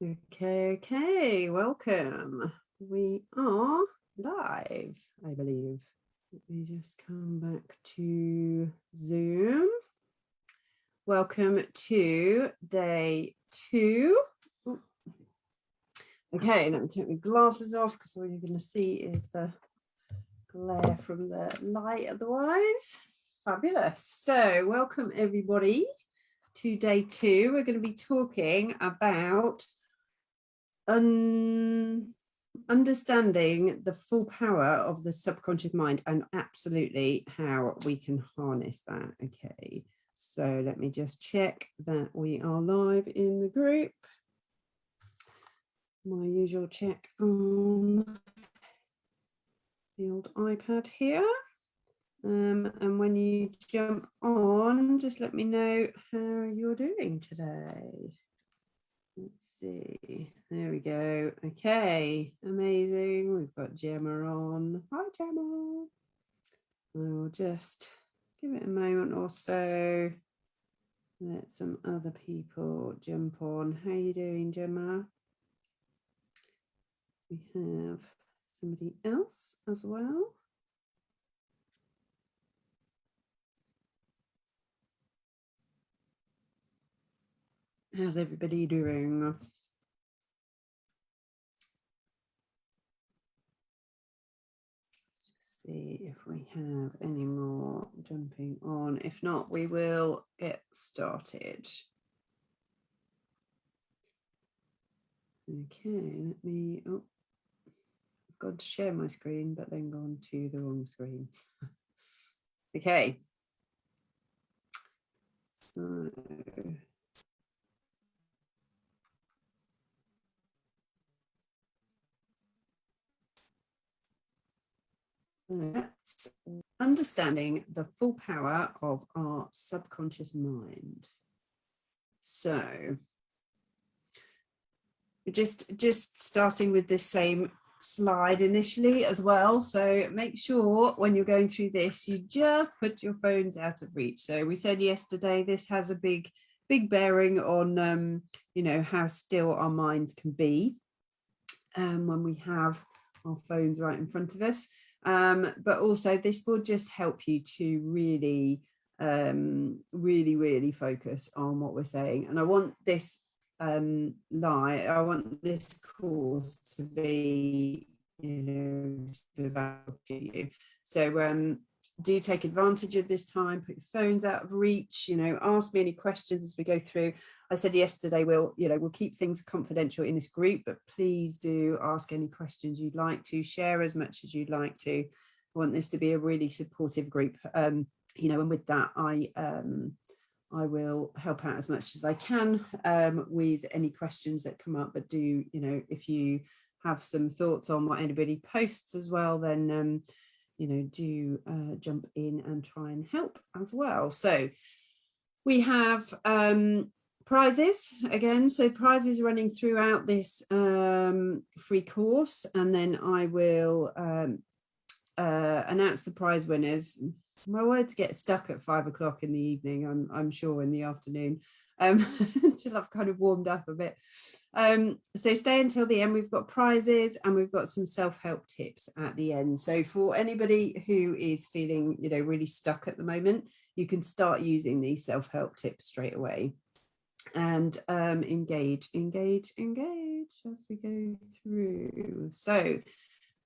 Okay, welcome. We are live, I believe. Let me just come back to Zoom. Welcome to day 2. Okay, let me take my glasses off because all you're going to see is the glare from the light otherwise. Fabulous. So welcome everybody to day 2. We're going to be talking about understanding the full power of the subconscious mind and absolutely how we can harness that. Okay, so let me just check that we are live in the group. My usual check on the old iPad here. And when you jump on, just let me know how you're doing today. Let's see, there we go. Okay, amazing. We've got Gemma on. Hi, Gemma. I will just give it a moment or so. Let some other people jump on. How are you doing, Gemma? We have somebody else as well. How's everybody doing? Let's just see if we have any more jumping on. If not, we will get started. Okay, let me, I've got to share my screen, but then gone to the wrong screen. Okay. So that's understanding the full power of our subconscious mind. So just starting with this same slide initially as well. So make sure when you're going through this, you just put your phones out of reach. So we said yesterday, this has a big bearing on, how still our minds can be when we have our phones right in front of us. But also this will just help you to really focus on what we're saying. And I want this I want this course to be, valuable to you. So do take advantage of this time, put your phones out of reach, ask me any questions as we go through. I said yesterday, we'll keep things confidential in this group, but please do ask any questions you'd like to, share as much as you'd like to. I want this to be a really supportive group. And with that, I will help out as much as I can with any questions that come up, but do, if you have some thoughts on what anybody posts as well, then, do jump in and try and help as well. So we have prizes again. So prizes running throughout this free course, and then I will announce the prize winners. My words get stuck at 5 o'clock in the evening, I'm sure in the afternoon, until I've kind of warmed up a bit. So stay until the end. We've got prizes and we've got some self-help tips at the end. So for anybody who is feeling, really stuck at the moment, you can start using these self-help tips straight away. And engage as we go through. So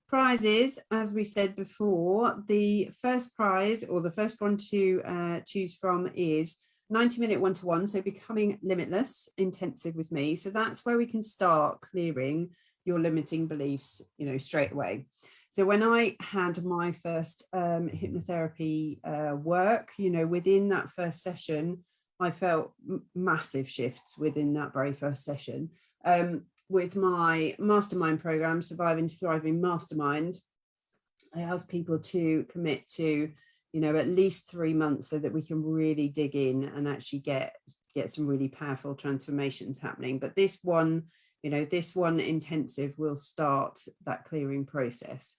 prizes, as we said before, the first prize, or the first one to choose from, is 90-minute one-to-one, so becoming limitless intensive with me. So that's where we can start clearing your limiting beliefs, straight away. So when I had my first hypnotherapy work, within that first session, I felt massive shifts within that very first session. With my mastermind program, Surviving to Thriving Mastermind, I ask people to commit to, at least 3 months so that we can really dig in and actually get some really powerful transformations happening. But this one intensive will start that clearing process.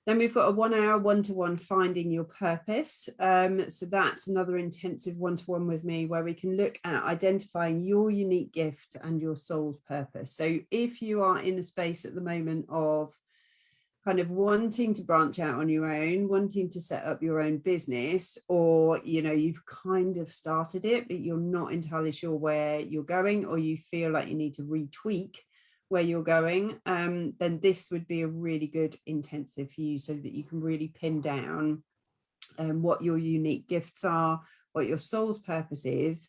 Then we've got a 1 hour one-to-one finding your purpose. So that's another intensive one-to-one with me where we can look at identifying your unique gift and your soul's purpose. So if you are in a space at the moment of kind of wanting to branch out on your own, wanting to set up your own business, or, you know, you've kind of started it, but you're not entirely sure where you're going, or you feel like you need to retweak where you're going, then this would be a really good intensive for you so that you can really pin down what your unique gifts are, what your soul's purpose is,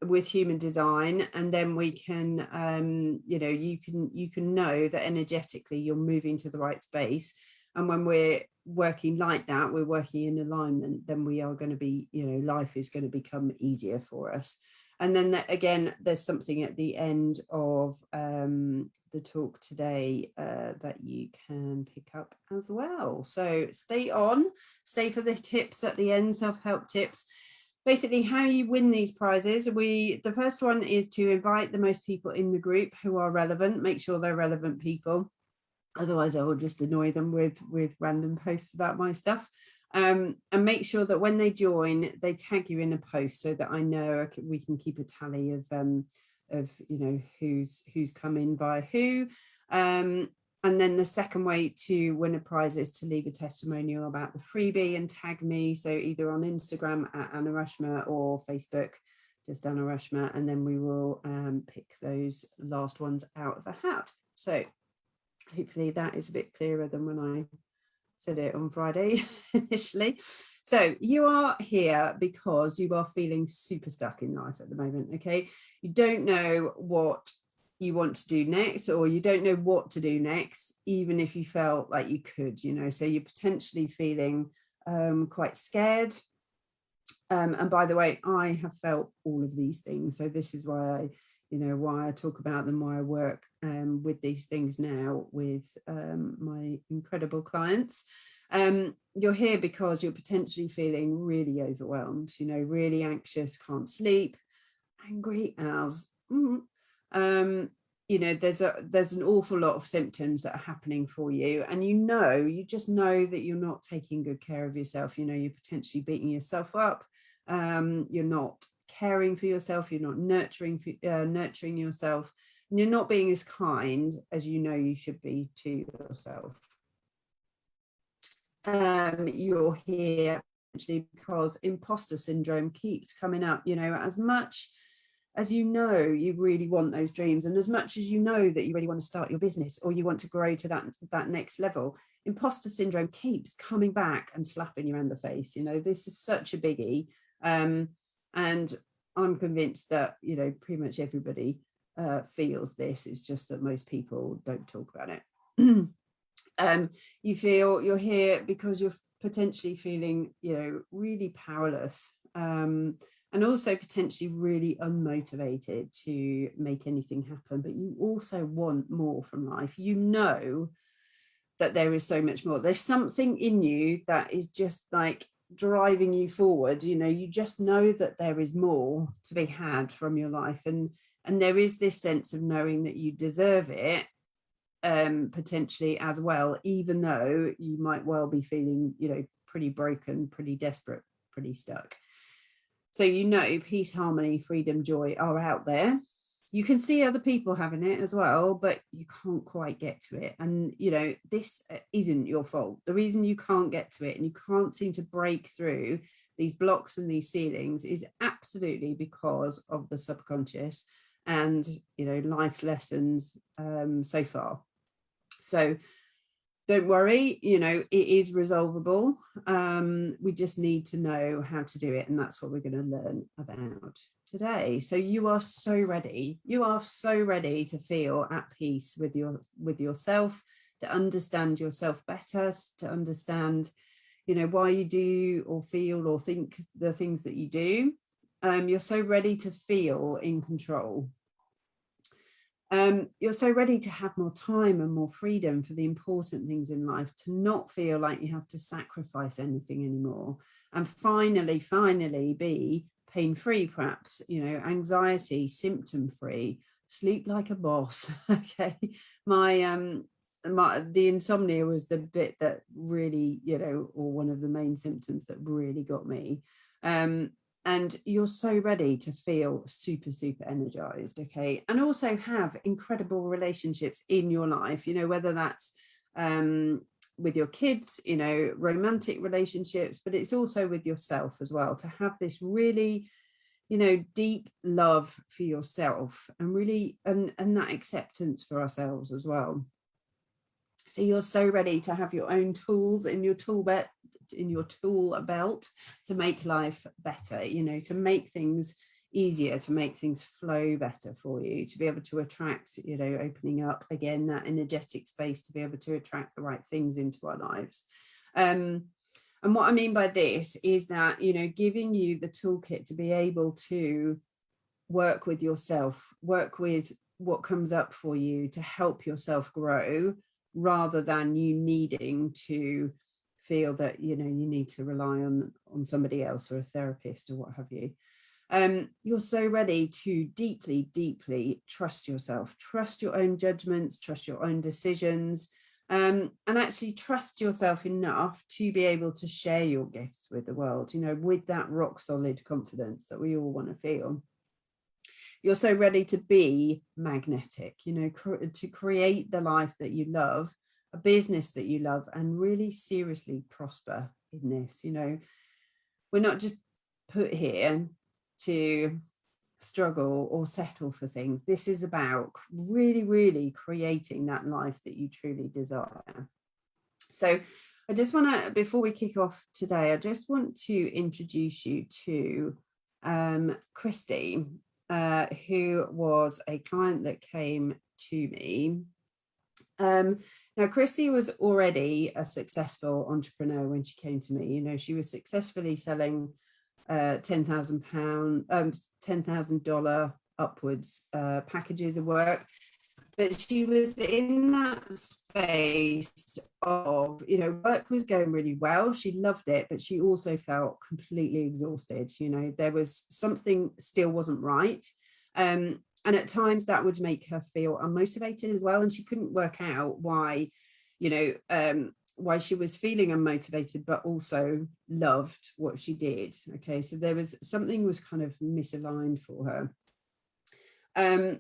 with human design. And then we can, you know, you can know that energetically you're moving to the right space. And when we're working like that, we're working in alignment, then we are going to be, you know, life is going to become easier for us. And then that, again, there's something at the end of the talk today that you can pick up as well. So stay for the tips at the end, self-help tips. Basically, how you win these prizes. The first one is to invite the most people in the group who are relevant. Make sure they're relevant people. Otherwise, I will just annoy them with random posts about my stuff. And make sure that when they join, they tag you in a post so that I know we can keep a tally of you know who's come in by who. And then the second way to win a prize is to leave a testimonial about the freebie and tag me. So either on Instagram at Anna Rushmer or Facebook, just Anna Rushmer, and then we will pick those last ones out of a hat. So hopefully that is a bit clearer than when I said it on Friday initially. So you are here because you are feeling super stuck in life at the moment, okay? You don't know what you want to do next, or you don't know what to do next, even if you felt like you could, you know, so you're potentially feeling quite scared. And by the way, I have felt all of these things. So this is why I talk about them, why I work with these things now with my incredible clients. You're here because you're potentially feeling really overwhelmed, you know, really anxious, can't sleep, angry as, you know, there's an awful lot of symptoms that are happening for you, and you just know that you're not taking good care of yourself. You know, you're potentially beating yourself up, you're not caring for yourself, you're not nurturing yourself, and you're not being as kind as you know you should be to yourself. You're here actually because imposter syndrome keeps coming up. You know, as much as you know you really want those dreams, and as much as you know that you really want to start your business or you want to grow to that next level, imposter syndrome keeps coming back and slapping you in the face. You know, this is such a biggie. And I'm convinced that, you know, pretty much everybody feels this. It's just that most people don't talk about it. You feel you're here because you're potentially feeling, you know, really powerless, and also potentially really unmotivated to make anything happen. But you also want more from life. You know that there is so much more. There's something in you that is just like driving you forward. You know, you just know that there is more to be had from your life, and there is this sense of knowing that you deserve it, potentially as well, even though you might well be feeling, you know, pretty broken, pretty desperate, pretty stuck. So, you know, peace, harmony, freedom, joy are out there. You can see other people having it as well, but you can't quite get to it. And, you know, this isn't your fault. The reason you can't get to it and you can't seem to break through these blocks and these ceilings is absolutely because of the subconscious and, you know, life's lessons so far. So don't worry, you know, it is resolvable. We just need to know how to do it. And that's what we're going to learn about today. So you are so ready. You are so ready to feel at peace with yourself, to understand yourself better, to understand, you know, why you do or feel or think the things that you do. You're so ready to feel in control. You're so ready to have more time and more freedom for the important things in life, to not feel like you have to sacrifice anything anymore, and finally be pain-free, perhaps, you know, anxiety, symptom-free, sleep like a boss. Okay, my the insomnia was the bit that really, you know, or one of the main symptoms that really got me. And you're so ready to feel super, super energized, okay, and also have incredible relationships in your life, you know, whether that's with your kids, you know, romantic relationships, but it's also with yourself as well, to have this really, you know, deep love for yourself, and really, and that acceptance for ourselves as well. So you're so ready to have your own tools in your tool belt to make life better, you know, to make things easier, to make things flow better for you, to be able to attract, you know, opening up again that energetic space to be able to attract the right things into our lives. And what I mean by this is that, you know, giving you the toolkit to be able to work with yourself, work with what comes up for you to help yourself grow, rather than you needing to feel that, you know, you need to rely on somebody else or a therapist or what have you. You're so ready to deeply, deeply trust yourself, trust your own judgments, trust your own decisions, and actually trust yourself enough to be able to share your gifts with the world, you know, with that rock solid confidence that we all want to feel. You're so ready to be magnetic, you know, to create the life that you love, a business that you love, and really seriously prosper in this. You know, we're not just put here to struggle or settle for things. This is about really, really creating that life that you truly desire. So I just want to, before we kick off today, I just want to introduce you to Christy, who was a client that came to me. Now, Christy was already a successful entrepreneur when she came to me. You know, she was successfully selling $10,000 upwards packages of work. But she was in that space of, you know, work was going really well. She loved it, but she also felt completely exhausted. You know, there was something still wasn't right. And at times that would make her feel unmotivated as well. And she couldn't work out why, you know, why she was feeling unmotivated, but also loved what she did. Okay, so there was something was kind of misaligned for her. And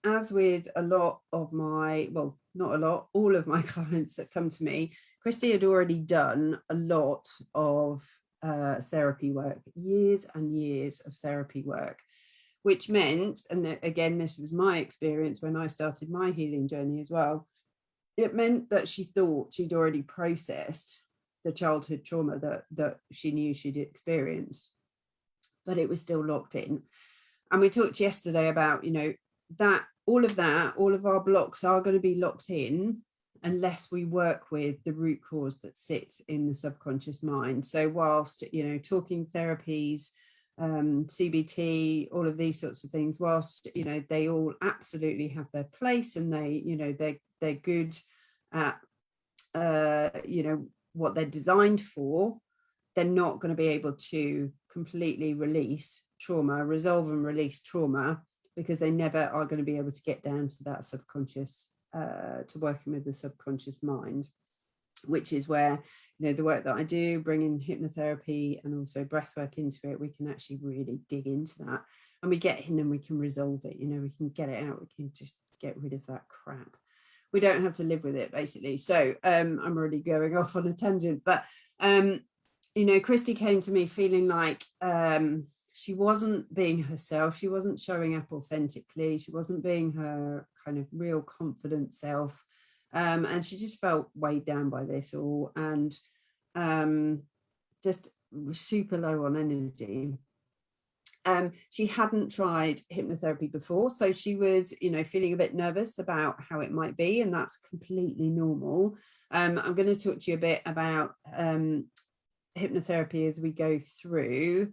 as with a lot of my, well, not a lot, all of my clients that come to me, Christy had already done a lot of therapy work, years and years of therapy work, which meant, and again, this was my experience when I started my healing journey as well, it meant that she thought she'd already processed the childhood trauma that she knew she'd experienced, but it was still locked in. And we talked yesterday about, you know, that all of our blocks are going to be locked in unless we work with the root cause that sits in the subconscious mind. So whilst, you know, talking therapies, CBT, all of these sorts of things, whilst, you know, they all absolutely have their place, and they, you know, they're good at, you know, what they're designed for, they're not going to be able to completely release trauma, resolve and release trauma, because they never are going to be able to get down to that subconscious, to working with the subconscious mind, which is where, you know, the work that I do, bringing hypnotherapy and also breathwork into it, we can actually really dig into that, and we get in and we can resolve it. You know, we can get it out. We can just get rid of that crap. We don't have to live with it, basically. So I'm already going off on a tangent, but you know, Christy came to me feeling like she wasn't being herself. She wasn't showing up authentically. She wasn't being her kind of real confident self. And she just felt weighed down by this all, and just super low on energy. She hadn't tried hypnotherapy before, so she was, you know, feeling a bit nervous about how it might be, and that's completely normal. I'm going to talk to you a bit about hypnotherapy as we go through,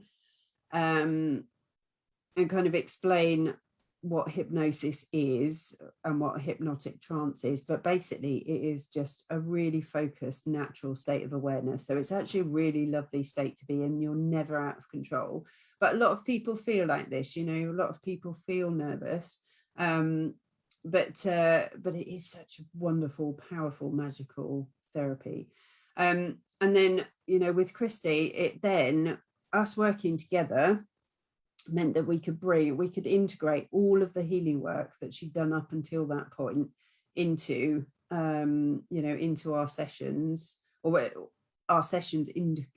and kind of explain what hypnosis is and what a hypnotic trance is. But basically it is just a really focused, natural state of awareness. So it's actually a really lovely state to be in. You're never out of control. But a lot of people feel like this, you know, a lot of people feel nervous. it is such a wonderful, powerful, magical therapy. And then, you know, with Christy, it then, us working together meant that we could integrate all of the healing work that she'd done up until that point into, you know, into our sessions, or our sessions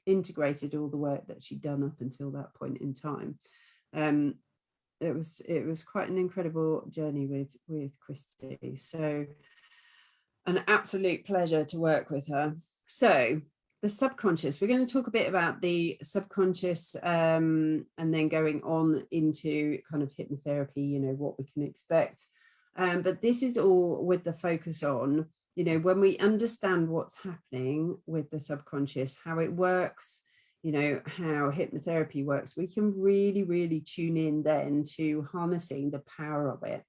integrated all the work that she'd done up until that point in time. It was quite an incredible journey with Christy. So an absolute pleasure to work with her. So the subconscious, we're going to talk a bit about the subconscious, and then going on into kind of hypnotherapy, you know, what we can expect. But this is all with the focus on, you know, when we understand what's happening with the subconscious, how it works, you know, how hypnotherapy works, we can really, really tune in then to harnessing the power of it.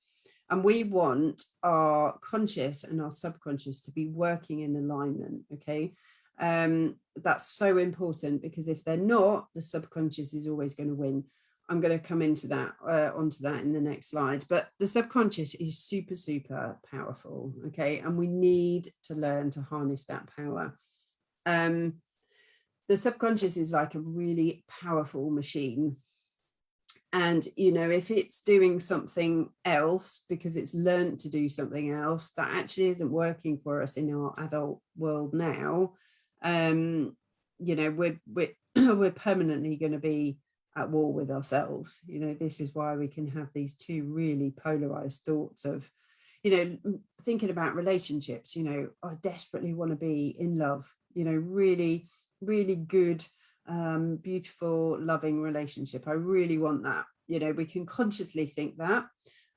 And we want our conscious and our subconscious to be working in alignment, okay? That's so important, because if they're not, the subconscious is always going to win. I'm going to come into that, onto that in the next slide. But the subconscious is super, super powerful, okay? And we need to learn to harness that power. The subconscious is like a really powerful machine. And, you know, if it's doing something else because it's learned to do something else that actually isn't working for us in our adult world now, you know, we're permanently going to be at war with ourselves. You know, this is why we can have these two really polarized thoughts of, you know, thinking about relationships. You know, I desperately want to be in love, you know, really, really good, beautiful, loving relationship. I really want that. You know, we can consciously think that.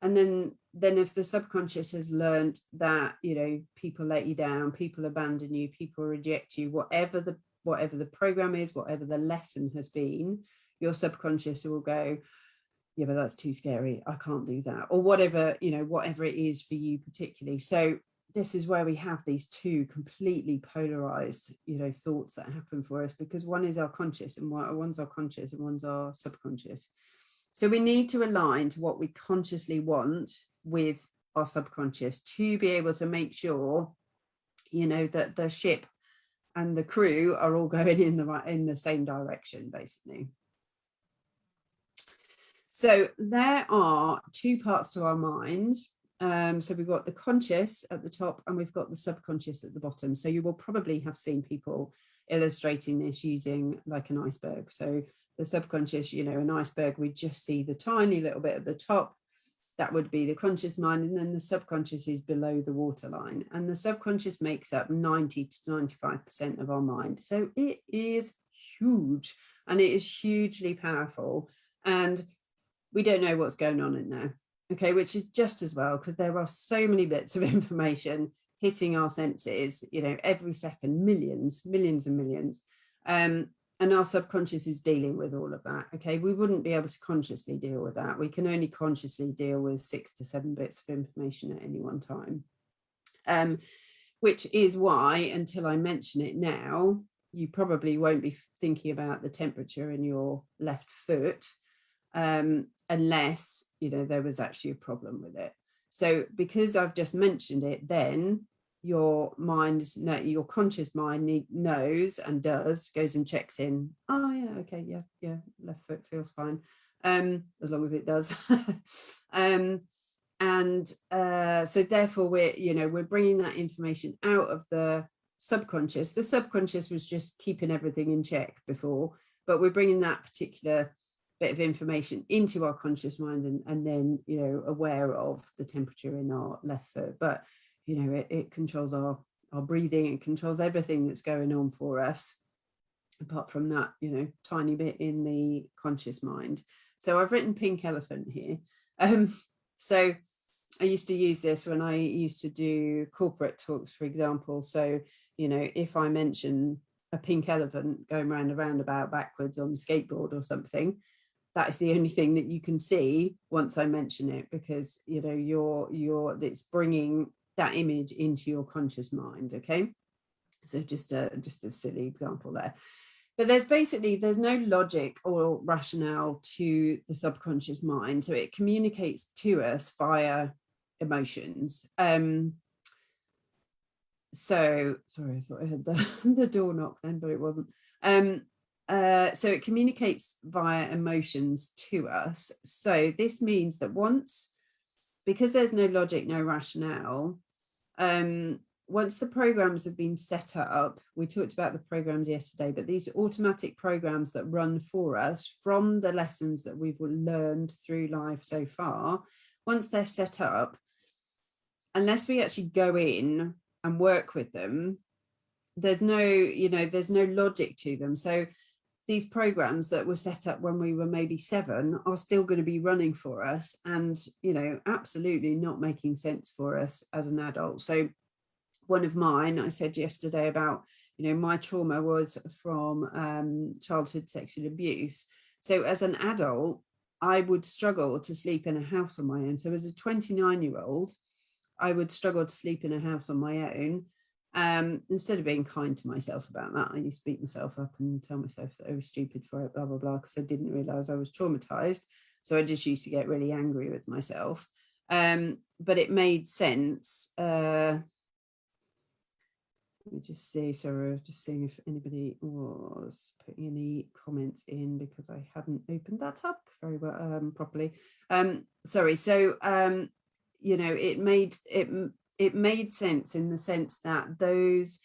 And then if the subconscious has learned that, you know, people let you down, people abandon you, people reject you, whatever the program is, whatever the lesson has been, your subconscious will go, yeah, but that's too scary, I can't do that, or whatever, you know, whatever it is for you particularly. So this is where we have these two completely polarized, you know, thoughts that happen for us, because one is our conscious and one's our conscious and one's our subconscious. So we need to align to what we consciously want with our subconscious to be able to make sure, you know, that the ship and the crew are all going in the same direction, basically. So there are two parts to our mind. So we've got the conscious at the top and we've got the subconscious at the bottom. So you will probably have seen people illustrating this using like an iceberg. So the subconscious, you know, an iceberg, we just see the tiny little bit at the top. That would be the conscious mind, and then the subconscious is below the waterline. And the subconscious makes up 90 to 95% of our mind. So it is huge, and it is hugely powerful. And we don't know what's going on in there, okay, which is just as well, because there are so many bits of information hitting our senses, you know, every second, millions and millions. And our subconscious is dealing with all of that, okay? We wouldn't be able to consciously deal with that. We can only consciously deal with 6 to 7 bits of information at any one time. Which is why, until I mention it now, you probably won't be thinking about the temperature in your left foot, unless, you know, there was actually a problem with it. So because I've just mentioned it, then your mind, your conscious mind knows and goes and checks in. Oh yeah, okay, yeah, left foot feels fine, as long as it does. So therefore we're bringing that information out of the subconscious. The subconscious was just keeping everything in check before, but we're bringing that particular bit of information into our conscious mind, and then, you know, aware of the temperature in our left foot. But you know, it controls our breathing, it controls everything that's going on for us, apart from that, you know, tiny bit in the conscious mind. So I've written pink elephant here. So I used to use this when I used to do corporate talks, for example. So, you know, if I mention a pink elephant going round a roundabout backwards on the skateboard or something, that is the only thing that you can see once I mention it, because, you know, it's bringing that image into your conscious mind, okay? So just a silly example there. But there's no logic or rationale to the subconscious mind. So it communicates to us via emotions. So sorry, I thought I had the door knock then, but it wasn't. So it communicates via emotions to us. So this means that because there's no logic, no rationale, once the programs have been set up, we talked about the programs yesterday, but these automatic programs that run for us from the lessons that we've learned through life so far, once they're set up, unless we actually go in and work with them, there's no logic to them. So these programs that were set up when we were maybe 7 are still going to be running for us, and absolutely not making sense for us as an adult. So one of mine, I said yesterday about, my trauma was from childhood sexual abuse. So as an adult, I would struggle to sleep in a house on my own. So as a 29-year-old, I would struggle to sleep in a house on my own. Instead of being kind to myself about that, I used to beat myself up and tell myself that I was stupid for it, blah, blah, blah, because I didn't realize I was traumatized. So I just used to get really angry with myself. But it made sense. Let me just see, sorry, just seeing if anybody was putting any comments in, because I hadn't opened that up very well properly. Sorry, so it made sense in the sense that those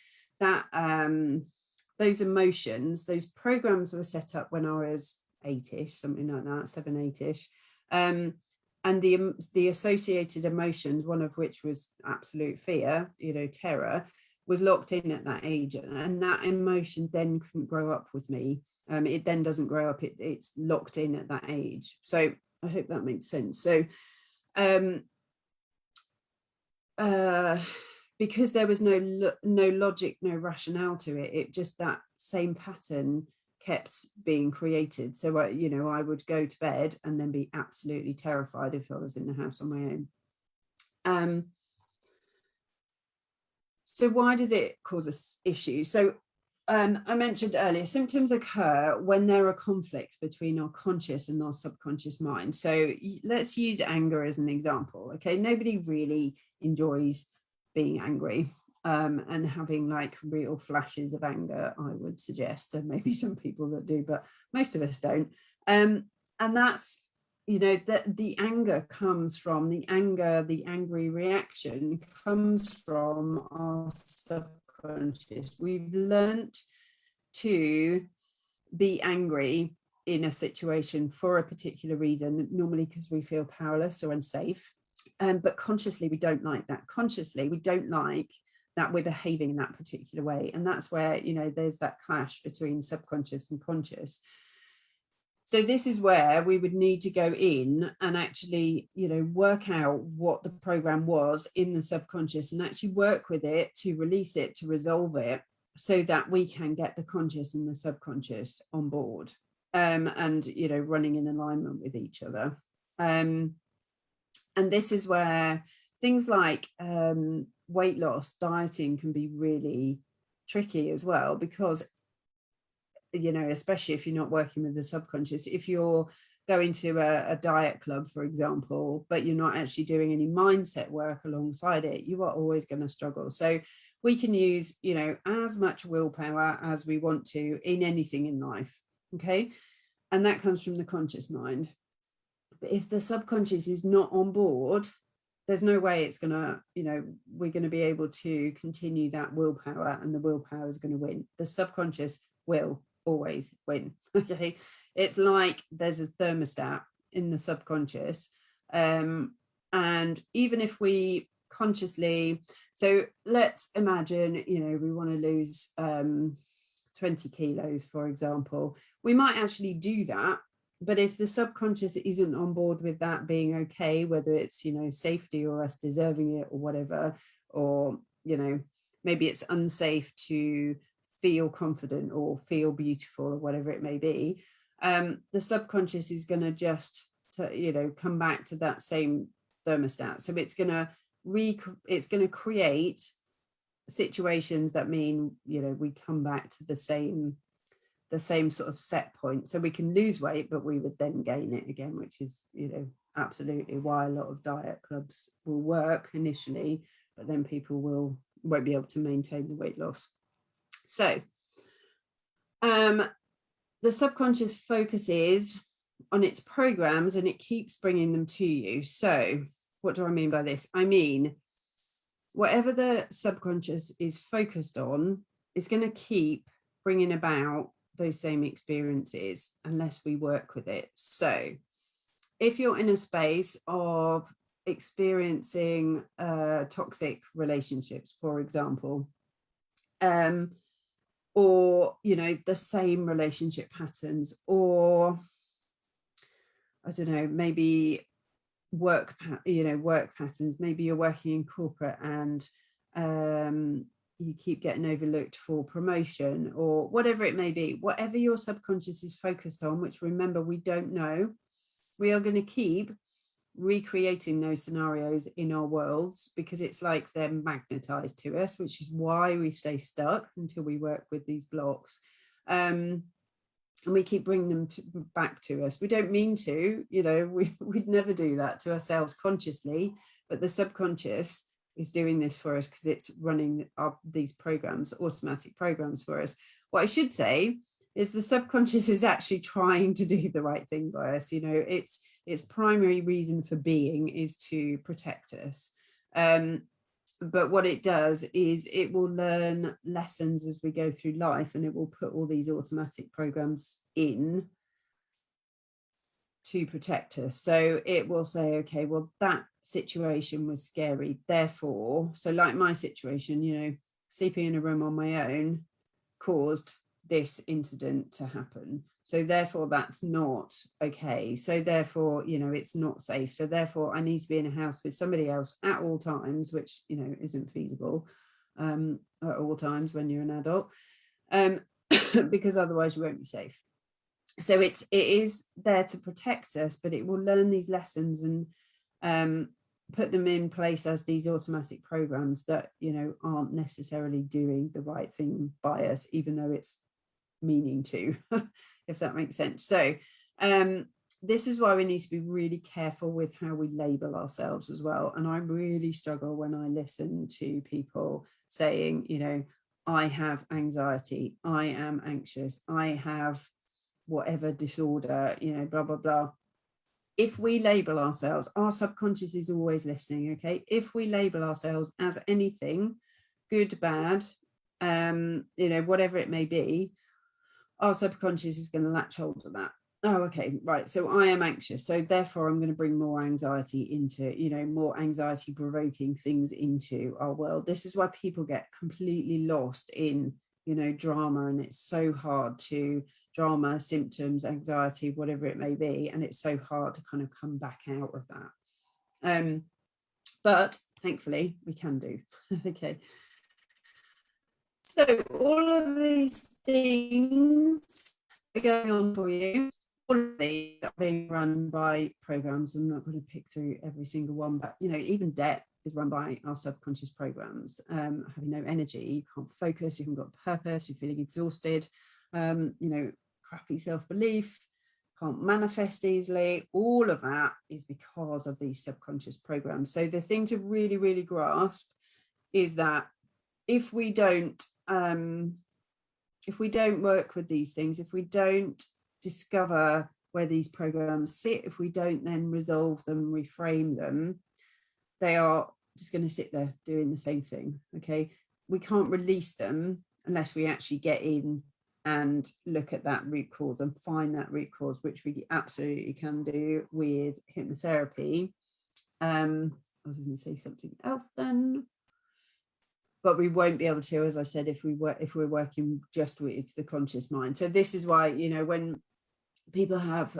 emotions, those programs were set up when I was 8ish, something like that, 7, 8ish. And the associated emotions, one of which was absolute fear, terror, was locked in at that age, and that emotion then couldn't grow up with me. It then doesn't grow up, it's locked in at that age. So I hope that makes sense. So because there was no logic, no rationale to it, it just, that same pattern kept being created. So I would go to bed and then be absolutely terrified if I was in the house on my own. So why does it cause us issues? So I mentioned earlier, symptoms occur when there are conflicts between our conscious and our subconscious mind. So let's use anger as an example. Okay, nobody really enjoys being angry and having like real flashes of anger, I would suggest. There may be some people that do, but most of us don't. And that's, the anger comes from the angry reaction comes from our subconscious. We've learnt to be angry in a situation for a particular reason, normally because we feel powerless or unsafe. But consciously, we don't like that. Consciously, we don't like that we're behaving in that particular way. And that's where, there's that clash between subconscious and conscious. So this is where we would need to go in and actually, work out what the program was in the subconscious and actually work with it to release it, to resolve it, so that we can get the conscious and the subconscious on board and, running in alignment with each other. And this is where things like weight loss, dieting can be really tricky as well, because especially if you're not working with the subconscious, if you're going to a diet club, for example, but you're not actually doing any mindset work alongside it, you are always going to struggle. So we can use, as much willpower as we want to in anything in life. Okay. And that comes from the conscious mind. But if the subconscious is not on board, there's no way it's going to, we're going to be able to continue that willpower, and the willpower is going to win. The subconscious will always win. Okay, it's like there's a thermostat in the subconscious, and even if we consciously, so let's imagine, we want to lose 20 kilos, for example, we might actually do that. But if the subconscious isn't on board with that being okay, whether it's, safety or us deserving it or whatever, or, maybe it's unsafe to feel confident or feel beautiful or whatever it may be, the subconscious is going to just, come back to that same thermostat. So it's going to create situations that mean, we come back to the same sort of set point. So we can lose weight, but we would then gain it again, which is, absolutely why a lot of diet clubs will work initially, but then people won't be able to maintain the weight loss. So the subconscious focuses on its programs and it keeps bringing them to you. So what do I mean by this? I mean, whatever the subconscious is focused on is going to keep bringing about those same experiences unless we work with it. So if you're in a space of experiencing toxic relationships, for example, or, you know, the same relationship patterns, or I don't know, maybe work patterns, maybe you're working in corporate and you keep getting overlooked for promotion, or whatever it may be, whatever your subconscious is focused on, which, remember, we don't know, we are going to keep recreating those scenarios in our worlds because it's like they're magnetized to us, which is why we stay stuck until we work with these blocks. And we keep bringing them back to us. We don't mean to, you know, we'd never do that to ourselves consciously, but the subconscious is doing this for us because it's running these programs, automatic programs for us. What I should say is the subconscious is actually trying to do the right thing by us. You know, its primary reason for being is to protect us. But what it does is it will learn lessons as we go through life, and it will put all these automatic programs in to protect us. So it will say, okay, well, that situation was scary, therefore, so like my situation, you know, sleeping in a room on my own caused this incident to happen, so therefore that's not okay, so therefore, you know, it's not safe, so therefore I need to be in a house with somebody else at all times, which, you know, isn't feasible at all times when you're an adult, because otherwise you won't be safe. So it is there to protect us, but it will learn these lessons and put them in place as these automatic programs that, you know, aren't necessarily doing the right thing by us, even though it's meaning to, if that makes sense. So this is why we need to be really careful with how we label ourselves as well. And I really struggle when I listen to people saying, you know, I have anxiety, I am anxious, I have whatever disorder, you know, blah, blah, blah. If we label ourselves, our subconscious is always listening, okay? If we label ourselves as anything, good, bad, you know, whatever it may be, our subconscious is going to latch hold of that. Oh, okay, right. So I am anxious. So therefore, I'm going to bring more anxiety into, you know, more anxiety provoking things into our world. This is why people get completely lost in, you know, drama. And it's so hard to drama, symptoms, anxiety, whatever it may be. And it's so hard to kind of come back out of that. But thankfully, we can do. Okay. So all of these things are going on for you. All of these are being run by programs. I'm not going to pick through every single one, but, you know, even debt is run by our subconscious programs. Having no energy, you can't focus, you haven't got purpose, you're feeling exhausted, you know, crappy self-belief, can't manifest easily. All of that is because of these subconscious programs. So the thing to really, really grasp is that if we don't work with these things, if we don't discover where these programs sit, if we don't then resolve them, reframe them, they are just going to sit there doing the same thing. Okay, we can't release them unless we actually get in and look at that root cause and find that root cause, which we absolutely can do with hypnotherapy. I was going to say something else then, but we won't be able to, as I said, if we're working just with the conscious mind. So this is why, you know, when people have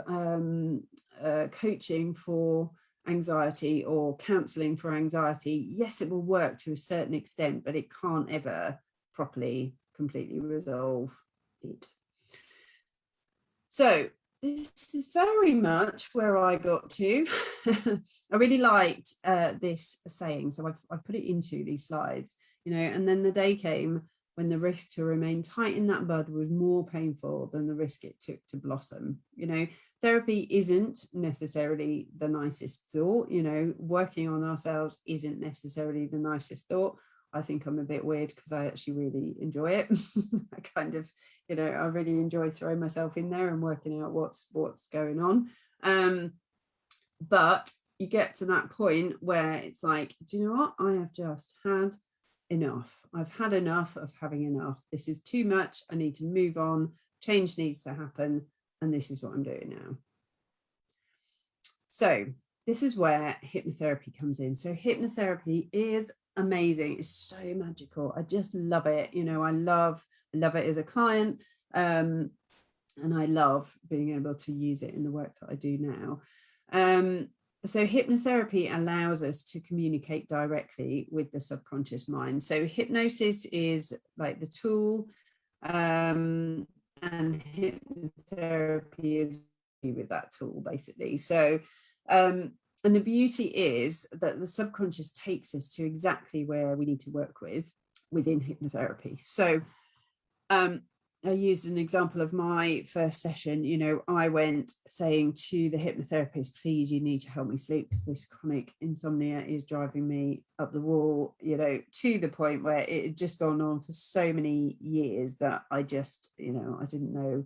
coaching for anxiety or counseling for anxiety, yes, it will work to a certain extent, but it can't ever properly, completely resolve it. So this is very much where I got to. I really liked this saying, so I've put it into these slides, you know, and then the day came when the risk to remain tight in that bud was more painful than the risk it took to blossom. Therapy isn't necessarily the nicest thought. Working on ourselves isn't necessarily the nicest thought. I think I'm a bit weird because I actually really enjoy it. I kind of, I really enjoy throwing myself in there and working out what's going on. But you get to that point where it's like, do you know what? I have just had enough. I've had enough of having enough. This is too much. I need to move on. Change needs to happen. And this is what I'm doing now. So this is where hypnotherapy comes in. So hypnotherapy is amazing. It's so magical. I just love it. I love it as a client. And I love being able to use it in the work that I do now. So hypnotherapy allows us to communicate directly with the subconscious mind. So hypnosis is like the tool, and hypnotherapy is with that tool, basically. So, and the beauty is that the subconscious takes us to exactly where we need to work within hypnotherapy. So, I used an example of my first session. I went saying to the hypnotherapist, please, you need to help me sleep because this chronic insomnia is driving me up the wall, to the point where it had just gone on for so many years that I just, I didn't know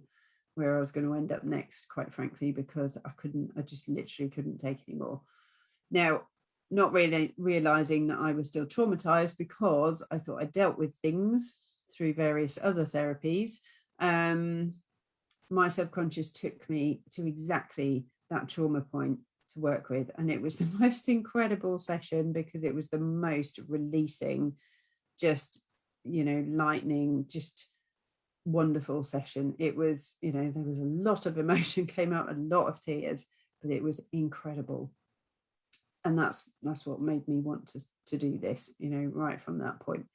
where I was going to end up next, quite frankly, because I just literally couldn't take anymore. Now, not really realizing that I was still traumatized because I thought I dealt with things through various other therapies. My subconscious took me to exactly that trauma point to work with, and it was the most incredible session because it was the most releasing, just lightning, just wonderful session. It was, there was a lot of emotion came out, a lot of tears, but it was incredible. And that's what made me want to do this, right from that point.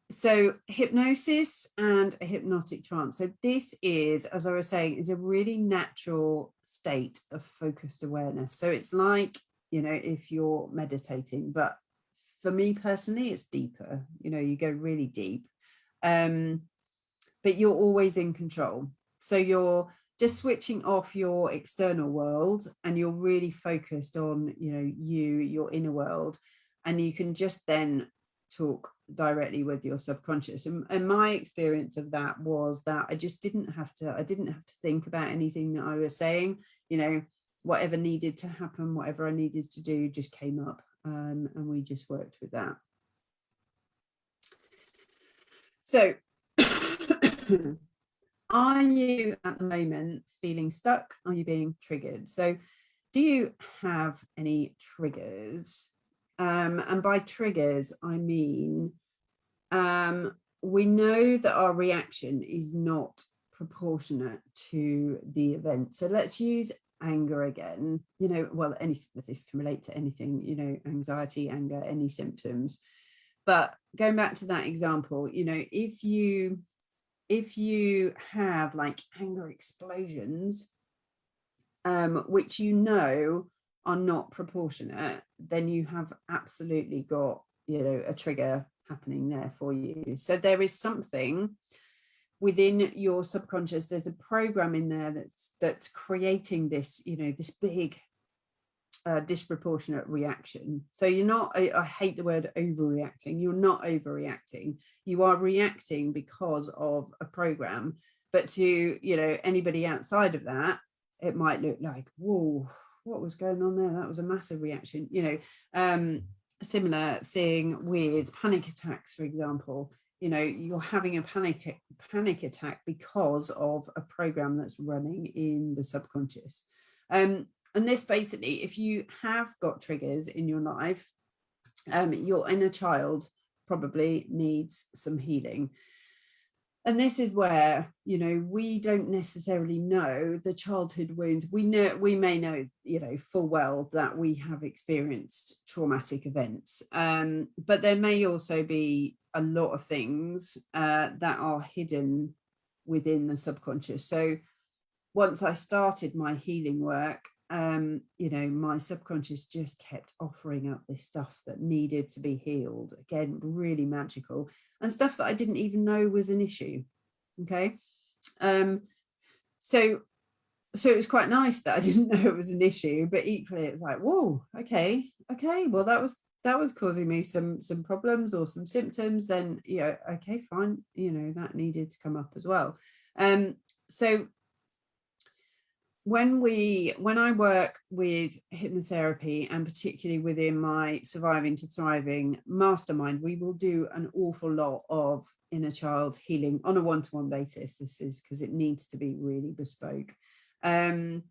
So hypnosis and a hypnotic trance. So this is, as I was saying, is a really natural state of focused awareness. So it's like, if you're meditating, but for me personally, it's deeper. You go really deep, but you're always in control. So you're just switching off your external world and you're really focused on, your inner world, and you can just then talk directly with your subconscious. And my experience of that was that I didn't have to think about anything that I was saying. Whatever needed to happen, whatever I needed to do just came up, and we just worked with that. So are you at the moment feeling stuck? Are you being triggered? So do you have any triggers? And by triggers, I mean, we know that our reaction is not proportionate to the event. So let's use anger again. This can relate to anything, anxiety, anger, any symptoms. But going back to that example, if you have like anger explosions, which are not proportionate, then you have absolutely got, a trigger happening there for you. So there is something within your subconscious, there's a program in there that's creating this, this big disproportionate reaction. So you're not, I hate the word overreacting, you're not overreacting, you are reacting because of a program. But to anybody outside of that, it might look like, whoa, what was going on there? That was a massive reaction. Similar thing with panic attacks, for example. You're having a panic attack because of a program that's running in the subconscious. And this basically, if you have got triggers in your life, your inner child probably needs some healing. And this is where, we don't necessarily know the childhood wounds. We may know, full well that we have experienced traumatic events. But there may also be a lot of things that are hidden within the subconscious. So once I started my healing work, you know, my subconscious just kept offering up this stuff that needed to be healed. Again, really magical, and stuff that I didn't even know was an issue. Okay. So it was quite nice that I didn't know it was an issue, but equally it was like, whoa, okay, well, that was causing me some problems or some symptoms. Then, yeah, okay, fine, you know, that needed to come up as well. So when I work with hypnotherapy, and particularly within my Surviving to Thriving mastermind, we will do an awful lot of inner child healing on a one-to-one basis. This is because it needs to be really bespoke. And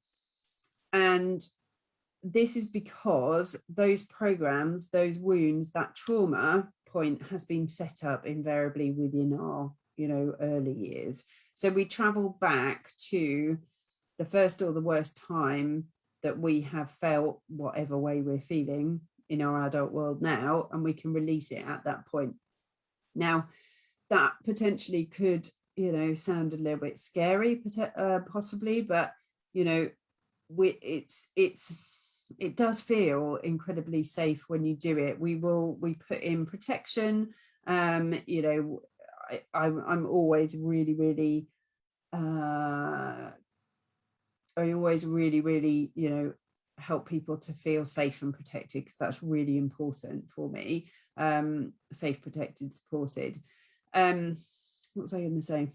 this is because those programs, those wounds, that trauma point has been set up invariably within our, you know, early years. So we travel back to the first or the worst time that we have felt whatever way we're feeling in our adult world now, and we can release it at that point. Now, that potentially could, you know, sound a little bit scary, possibly, but, you know, it does feel incredibly safe when you do it. We put in protection. You know, I'm always really I always really, you know, help people to feel safe and protected, because that's really important for me. Safe, protected, supported. What was I going to say?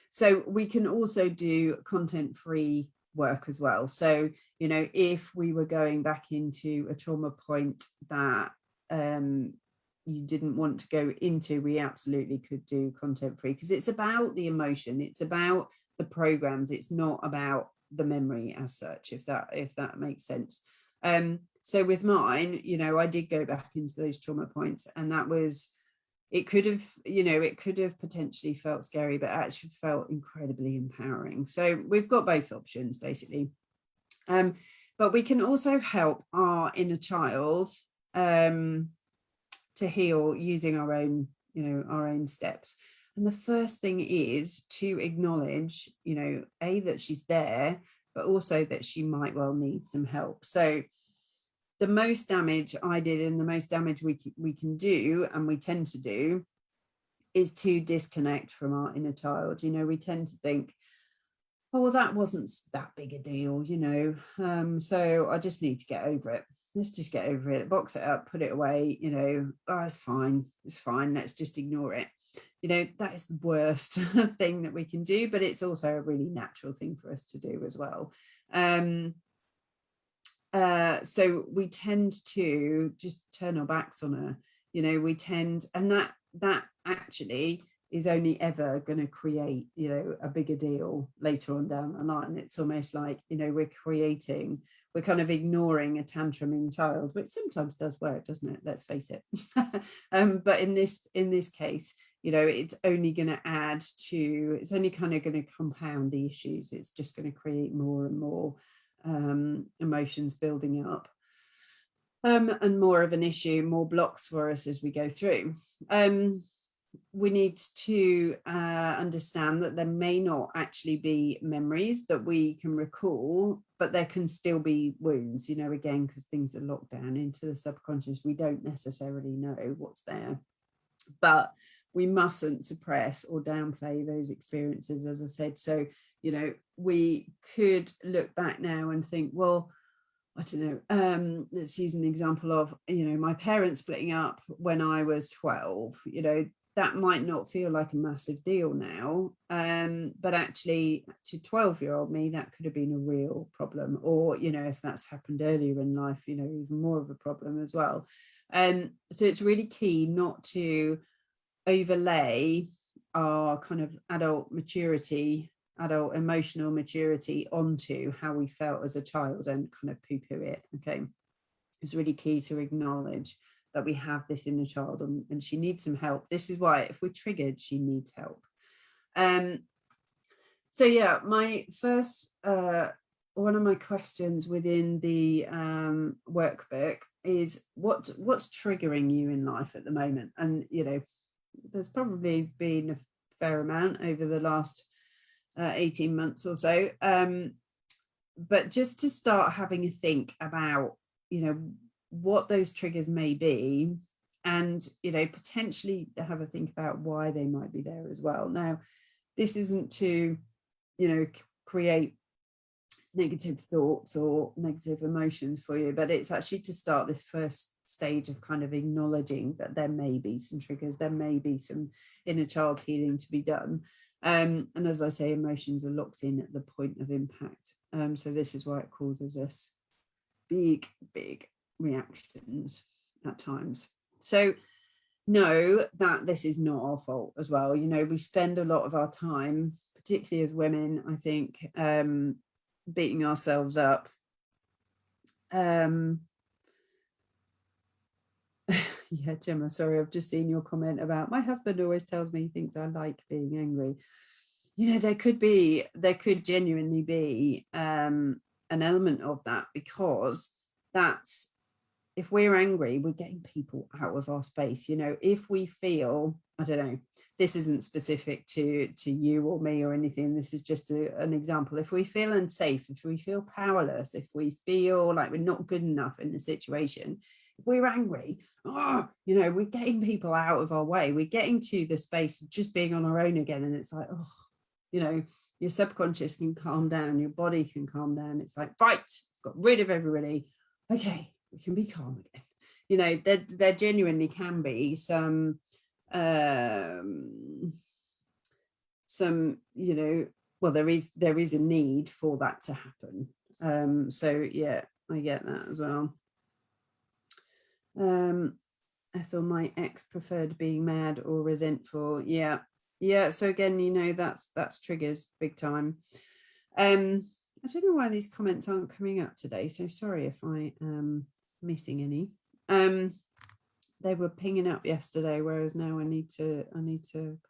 So we can also do content-free work as well. So, you know, if we were going back into a trauma point that you didn't want to go into, we absolutely could do content-free, because it's about the emotion, it's about the programs, it's not about the memory as such, if that makes sense. So with mine, you know, I did go back into those trauma points, and that was, it could have potentially felt scary, but actually felt incredibly empowering. So we've got both options basically. But we can also help our inner child to heal using our own steps. And the first thing is to acknowledge, you know, that she's there, but also that she might well need some help. So the most damage I did, and the most damage we can do, and we tend to do, is to disconnect from our inner child. You know, we tend to think, oh, well, that wasn't that big a deal, you know, so I just need to get over it. Let's just get over it, box it up, put it away, you know, oh, it's fine, let's just ignore it. You know, that is the worst thing that we can do, but it's also a really natural thing for us to do as well. So we tend to just turn our backs on her, you know, and that actually is only ever going to create, you know, a bigger deal later on down the line. It's almost like, you know, we're kind of ignoring a tantruming child, which sometimes does work, doesn't it? Let's face it. But in this case, you know, it's only kind of going to compound the issues. It's just going to create more and more emotions building up, and more of an issue, more blocks for us as we go through. We need to understand that there may not actually be memories that we can recall, but there can still be wounds, you know, again, because things are locked down into the subconscious. We don't necessarily know what's there, but we mustn't suppress or downplay those experiences, as I said. So, you know, we could look back now and think, well, I don't know, let's use an example of, you know, my parents splitting up when I was 12, you know, that might not feel like a massive deal now, but actually to 12-year-old me, that could have been a real problem. Or, you know, if that's happened earlier in life, you know, even more of a problem as well. So it's really key not to overlay our kind of adult emotional maturity onto how we felt as a child and kind of poo-poo it. Okay, it's really key to acknowledge that we have this inner child, and she needs some help. This is why, if we're triggered, she needs help. So yeah, my first one of my questions within the workbook is what's triggering you in life at the moment. And you know, there's probably been a fair amount over the last 18 months or so. but just to start having a think about, what those triggers may be, and, potentially have a think about why they might be there as well. Now, this isn't to, create negative thoughts or negative emotions for you, but it's actually to start this first stage of kind of acknowledging that there may be some triggers, there may be some inner child healing to be done. And as I say, emotions are locked in at the point of impact. So this is why it causes us big reactions at times. So know that this is not our fault as well. We spend a lot of our time, particularly as women, I think, beating ourselves up. Yeah, Gemma, sorry, I've just seen your comment about my husband always tells me he thinks I like being angry. There could genuinely be an element of that, because that's, if we're angry, we're getting people out of our space. If we feel, I don't know, this isn't specific to you or me or anything, this is just an example. If we feel unsafe, if we feel powerless, if we feel like we're not good enough in the situation, if we're angry, we're getting people out of our way. We're getting to the space of just being on our own again. And it's like, your subconscious can calm down, your body can calm down. It's like, right, got rid of everybody. Okay, we can be calm again. There genuinely can be some well, there is a need for that to happen. So yeah, I get that as well. Ethel, my ex preferred being mad or resentful. Yeah. So again, that's triggers big time. I don't know why these comments aren't coming up today, so sorry if I am missing any. They were pinging up yesterday, whereas now I need to kind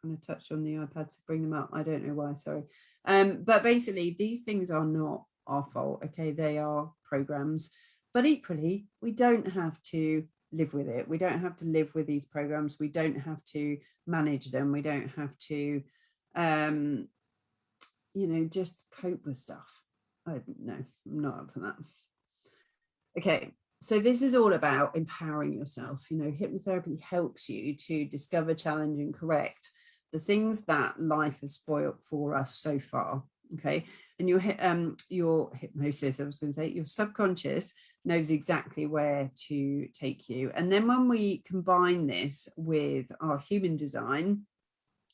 of touch on the iPad to bring them up. I don't know why, sorry. But basically, these things are not our fault. Okay, they are programs, but equally, we don't have to live with it. We don't have to live with these programs. We don't have to manage them. We don't have to just cope with stuff. I don't know, I'm not up for that. Okay, so this is all about empowering yourself. Hypnotherapy helps you to discover, challenge, and correct the things that life has spoiled for us so far. Okay, and your hypnosis, I was going to say, your subconscious knows exactly where to take you. And then when we combine this with our human design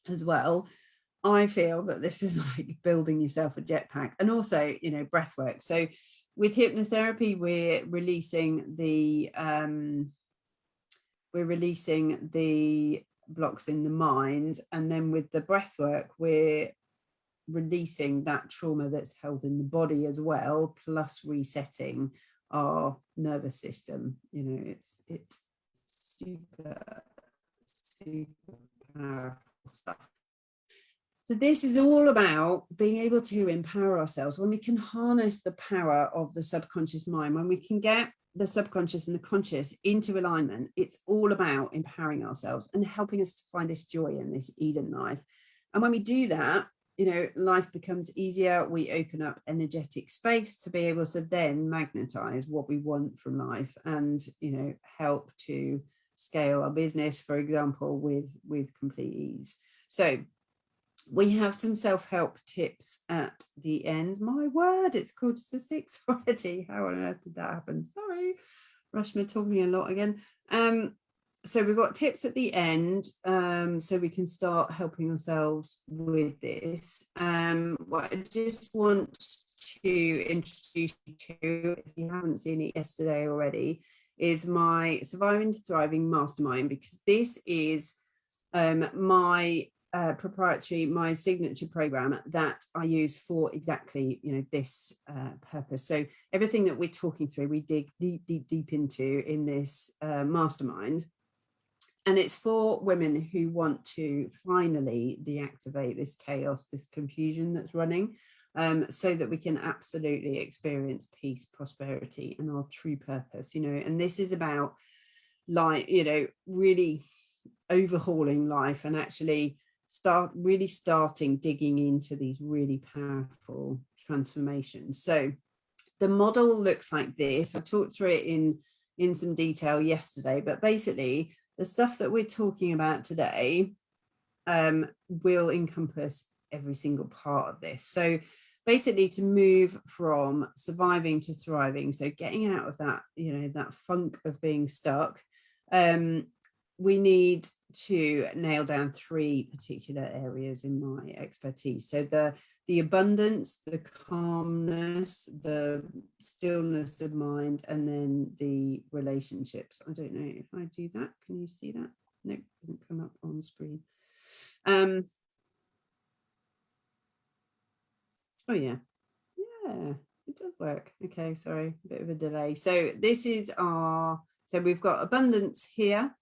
as well, I feel that this is like building yourself a jetpack. And also, breath work. So with hypnotherapy, we're releasing the blocks in the mind. And then with the breath work, we're releasing that trauma that's held in the body as well, plus resetting our nervous system. It's super powerful stuff. So this is all about being able to empower ourselves. When we can harness the power of the subconscious mind, when we can get the subconscious and the conscious into alignment, it's all about empowering ourselves and helping us to find this joy and this ease in life. And when we do that, life becomes easier. We open up energetic space to be able to then magnetize what we want from life and, help to scale our business, for example, with complete ease. So we have some self-help tips at the end. My word, it's 5:45 already. How on earth did that happen? Sorry, Rashma talking a lot again. So we've got tips at the end, so we can start helping ourselves with this. What I just want to introduce you to, if you haven't seen it yesterday already, is my Surviving to Thriving Mastermind, because this is my proprietary, my signature program that I use for exactly this purpose. So everything that we're talking through, we dig deep into in this mastermind, and it's for women who want to finally deactivate this chaos, this confusion that's running, so that we can absolutely experience peace, prosperity, and our true purpose. And this is about really overhauling life and actually starting digging into these really powerful transformations. So the model looks like this. I talked through it in some detail yesterday, but basically the stuff that we're talking about today will encompass every single part of this. So basically, to move from surviving to thriving, so getting out of that, that funk of being stuck, we need to nail down 3 particular areas in my expertise. So the abundance, the calmness, the stillness of mind, and then the relationships. I don't know if I do that. Can you see that? No, it doesn't come up on screen. Oh yeah, it does work. Okay, sorry, a bit of a delay. So this is so we've got abundance here.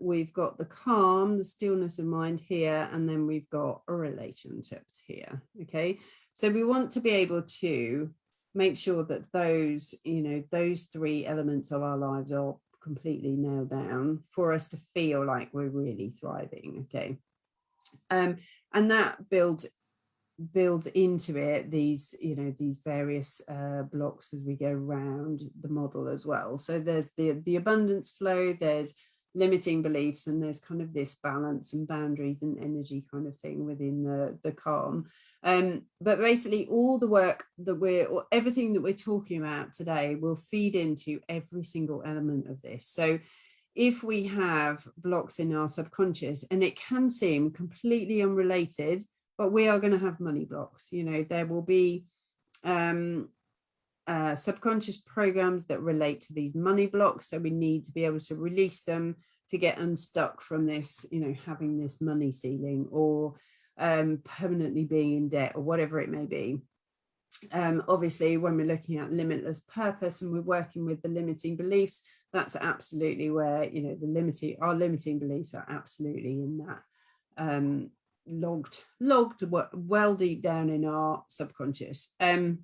We've got the calm, the stillness of mind here, and then we've got relationships here. Okay, so we want to be able to make sure that those 3 elements of our lives are completely nailed down for us to feel like we're really thriving. Okay, and that builds into it these various blocks as we go around the model as well. So there's the abundance flow, there's limiting beliefs, and there's kind of this balance and boundaries and energy kind of thing within the calm. But basically all the work that everything that we're talking about today will feed into every single element of this. So if we have blocks in our subconscious, and it can seem completely unrelated, but we are going to have money blocks. There will be subconscious programs that relate to these money blocks. So we need to be able to release them to get unstuck from this, having this money ceiling, or permanently being in debt, or whatever it may be. Obviously, when we're looking at limitless purpose and we're working with the limiting beliefs, that's absolutely where, our limiting beliefs are absolutely in that logged well deep down in our subconscious. And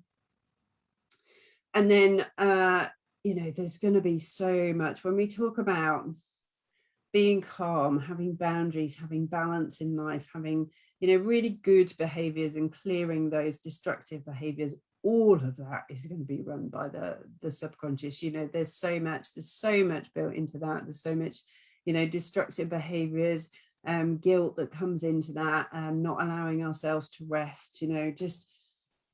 then there's going to be so much when we talk about being calm, having boundaries, having balance in life, having really good behaviors, and clearing those destructive behaviors. All of that is going to be run by the subconscious. There's so much built into that. There's so much destructive behaviors, guilt that comes into that, not allowing ourselves to rest, just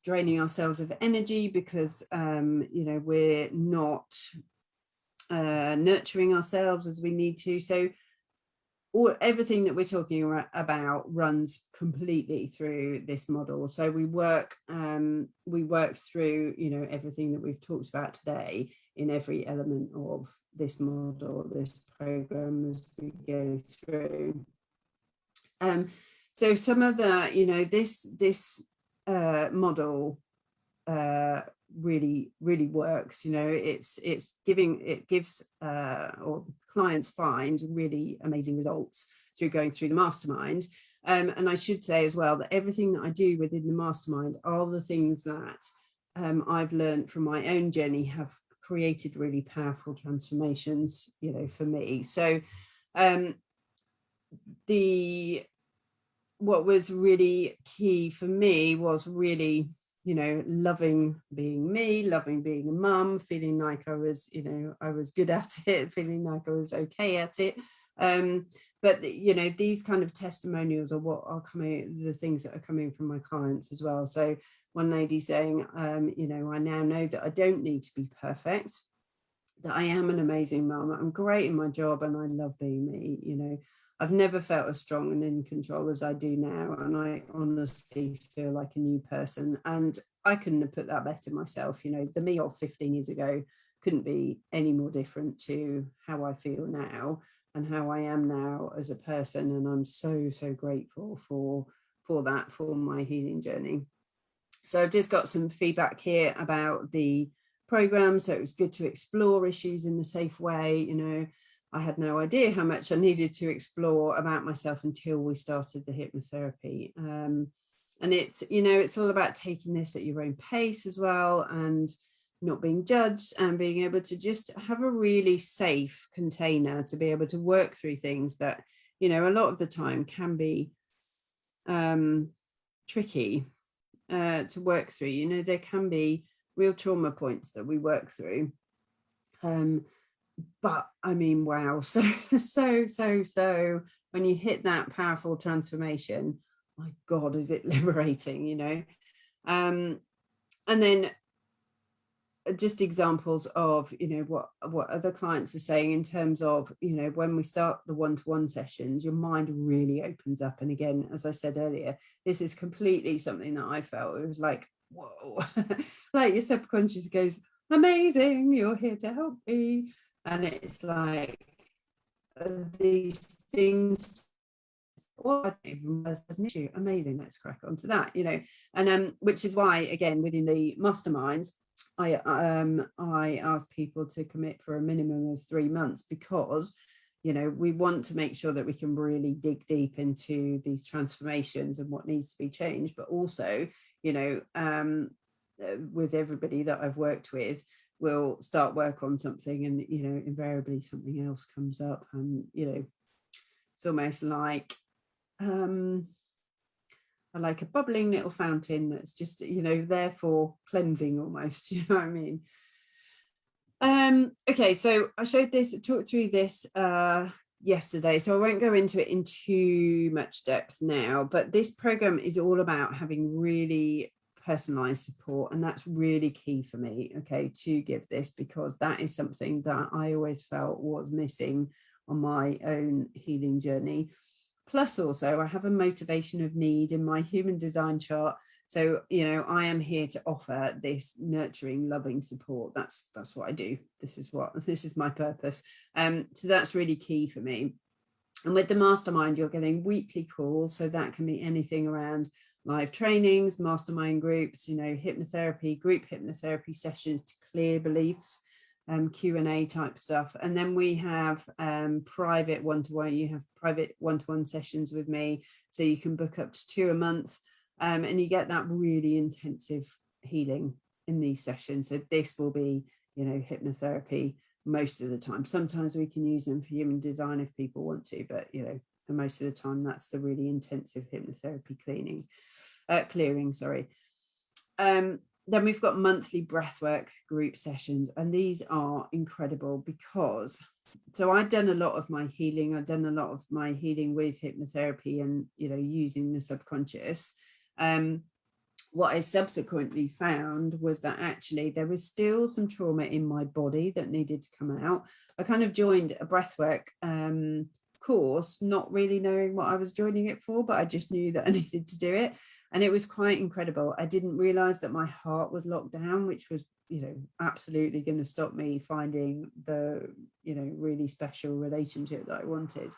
draining ourselves of energy because we're not nurturing ourselves as we need to. So everything that we're talking about runs completely through this model. So we work through everything that we've talked about today in every element of this model, this program, as we go through. So some of the this model really works. It gives or clients find really amazing results through going through the mastermind. And I should say as well that everything that I do within the mastermind are the things that I've learned from my own journey, have created really powerful transformations, for me. So what was really key for me was really loving being me, loving being a mum, feeling like I was good at it, feeling like I was okay at it. But these kind of testimonials are what are the things that are coming from my clients as well. So one lady saying, I now know that I don't need to be perfect, that I am an amazing mum, I'm great in my job, and I love being me. I've never felt as strong and in control as I do now, and I honestly feel like a new person. And I couldn't have put that better myself. The me of 15 years ago couldn't be any more different to how I feel now and how I am now as a person. And I'm so grateful for that, for my healing journey. So I've just got some feedback here about the program. So it was good to explore issues in a safe way. I had no idea how much I needed to explore about myself until we started the hypnotherapy. And it's all about taking this at your own pace as well, and not being judged, and being able to just have a really safe container to be able to work through things that, a lot of the time can be tricky to work through. There can be real trauma points that we work through. But I mean, wow, so when you hit that powerful transformation, my God, is it liberating, you know? And then just examples of, you know, what other clients are saying in terms of, you know, when we start the one-to-one sessions, your mind really opens up. And again, as I said earlier, this is completely something that I felt. It was like, whoa, like your subconscious goes, amazing, you're here to help me. And it's like these things, well, I don't even realize there's an issue. Amazing, let's crack on to that, you know. And which is why, again, within the masterminds, I ask people to commit for a minimum of 3 months, because, you know, we want to make sure that we can really dig deep into these transformations and what needs to be changed. But also, you know, with everybody that I've worked with, we'll start work on something, and, you know, invariably something else comes up, and, you know, it's almost like like a bubbling little fountain that's just, you know, there for cleansing almost, you know what I mean? Okay, so I talked through this yesterday, so I won't go into it in too much depth now, but this program is all about having really personalized support, and that's really key for me, okay, to give this, because that is something that I always felt was missing on my own healing journey. Plus, also, I have a motivation of need in my human design chart. So, you know, I am here to offer this nurturing, loving support. That's what I do. This is my purpose. So that's really key for me. And with the mastermind, you're getting weekly calls. So that can be anything around live trainings, mastermind groups, you know, hypnotherapy, group hypnotherapy sessions to clear beliefs, Q&A type stuff. And then we have private one-to-one. You have private one-to-one sessions with me, so you can book up to 2 a month, and you get that really intensive healing in these sessions. So this will be, you know, hypnotherapy most of the time. Sometimes we can use them for human design if people want to, but, you know, and most of the time that's the really intensive hypnotherapy clearing, sorry. Then we've got monthly breathwork group sessions, and these are incredible because, so I'd done a lot of my healing. I'd done a lot of my healing with hypnotherapy and, you know, using the subconscious. What I subsequently found was that actually there was still some trauma in my body that needed to come out. I kind of joined a breathwork course, not really knowing what I was joining it for, but I just knew that I needed to do it. And it was quite incredible. I didn't realize that my heart was locked down, which was, you know, absolutely going to stop me finding the, you know, really special relationship that I wanted.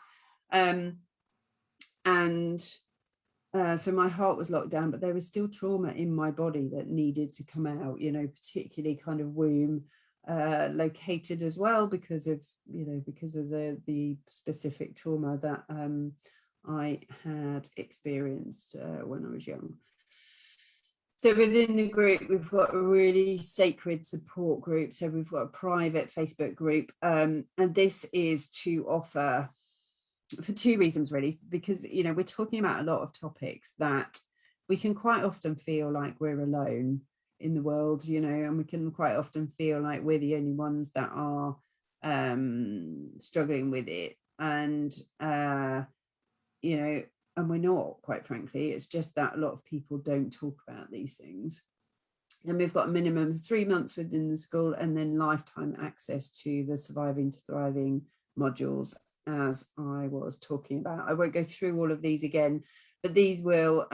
So my heart was locked down, but there was still trauma in my body that needed to come out, you know, particularly kind of womb located as well, because of, you know, because of the specific trauma that I had experienced when I was young. So within the group, we've got a really sacred support group. So we've got a private Facebook group, and this is to offer for 2 reasons, really, because, you know, we're talking about a lot of topics that we can quite often feel like we're alone in the world, you know, and we can quite often feel like we're the only ones that are struggling with it. And, you know, and we're not, quite frankly. It's just that a lot of people don't talk about these things. And we've got a minimum of 3 months within the school, and then lifetime access to the Surviving to Thriving modules, as I was talking about. I won't go through all of these again, but these will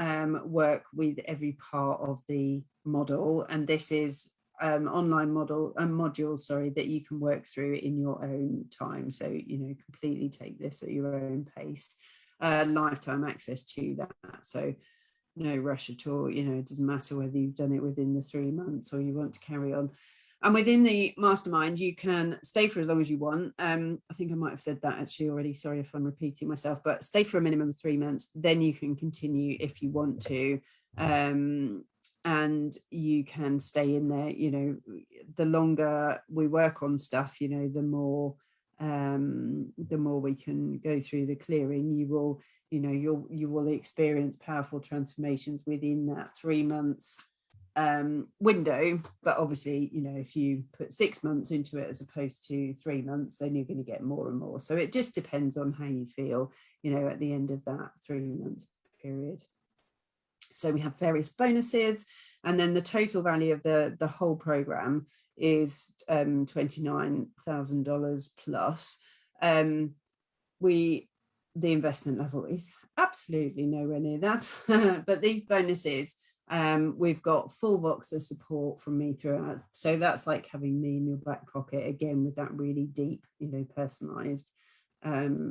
work with every part of the model. And this is online module, sorry, that you can work through in your own time. So, you know, completely take this at your own pace. Lifetime access to that. So no rush at all. You know, it doesn't matter whether you've done it within the 3 months or you want to carry on. And within the mastermind, you can stay for as long as you want. I think I might have said that actually already. Sorry if I'm repeating myself, but stay for a minimum of 3 months. Then you can continue if you want to. And you can stay in there. You know, the longer we work on stuff, you know, the more we can go through the clearing. You will, you know, you will experience powerful transformations within that 3 months window, but obviously, you know, if you put 6 months into it as opposed to 3 months, then you're going to get more and more. So it just depends on how you feel, you know, at the end of that 3 month period. So we have various bonuses, and then the total value of the whole program is $29,000 plus. The investment level is absolutely nowhere near that, but these bonuses, we've got full Voxer support from me throughout. So that's like having me in your back pocket again, with that really deep, you know, personalized